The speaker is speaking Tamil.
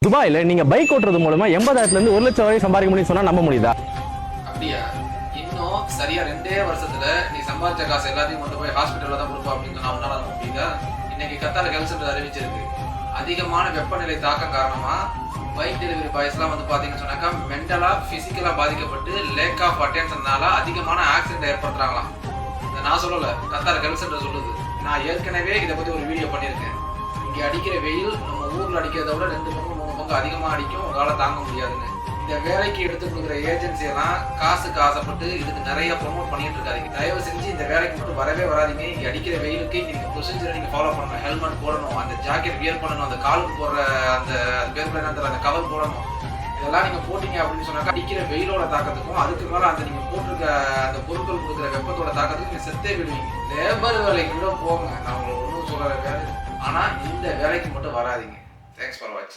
துபாயில நீங்க பைக் ஓட்டுறது மூலமா 80,000 இருந்து 1 லட்சம் வரை சம்பாதிக்க முடியும் சொன்னா நம்ப முடியுதா? அப்படியா? இன்னும் சரியா 2 வருஷத்துல நீ சம்பாதிச்ச காசு எல்லாத்தையும் கொண்டு போய் ஹாஸ்பிட்டல்ல தான் கொடுப்பா அப்படின்னு சொன்னா உன்னால நம்ப முடியுதா? இன்னைக்கு கத்தார் ஹெல்த் சென்டர் அறிவிச்சிருக்கு, அதிகமான வெப்பநிலை தாக்கம் காரணமா பைக் டெலிவரி பாய்ஸ்லாம் வந்து பாத்தீங்கன்னு சொன்னாக்கா மென்டலா பிசிக்கலா பாதிக்கப்பட்டு லேக் ஆஃப் அட்டென்ஷன்னால அதிகமான ஆக்சிடென்ட் ஏற்படுத்துறாங்களாம். இதை நான் சொல்லல, கத்தார் ஹெல்த் சென்டர் சொல்லுது. நான் ஏற்கனவே இதை பத்தி ஒரு வீடியோ பண்ணியிருக்கேன். இங்க அடிக்கிற வெயில் நம்ம ஊர்ல அடிக்கிறத விட 2 பங்கு 3 பங்கு அதிகமா அடிக்கும், உங்களால தாங்க முடியாதுன்னு. இந்த வேலைக்கு எடுத்து கொடுக்குற ஏஜென்சி எல்லாம் காசுக்கு ஆசைப்பட்டு இதுக்கு நிறைய ப்ரொமோட் பண்ணிட்டு இருக்காங்க. தயவு செஞ்சு இந்த வேலைக்கு மட்டும் வரவே வராதிங்க. இங்க அடிக்கிற வெயிலுக்கு நீங்க ப்ரொசீஜரை நீங்க ஃபாலோ பண்ணணும். ஹெல்மெட் போடணும், அந்த ஜாக்கெட் வியர் பண்ணணும், அந்த காலுக்கு போடுற அந்த பேர் அந்த கவர் போடணும். இதெல்லாம் நீங்க போட்டீங்க அப்படின்னு சொன்னாக்கா அடிக்கிற வெயிலோட தாக்கத்துக்கும் அதுக்கு மேல அந்த நீங்க போட்டிருக்க அந்த பொருட்கள் கொடுக்குற வெப்பத்தோட தாக்கத்துக்கும் நீங்க செத்தே விடுவீங்க. லேபர் வேலைக்கு கூட போங்க, நான் உங்களுக்கு ஒன்றும் சொல்லல வேலை, ஆனா இந்த வேலைக்கு மட்டும் வராதிங்க. தேங்க்ஸ் ஃபார் வாட்சிங்.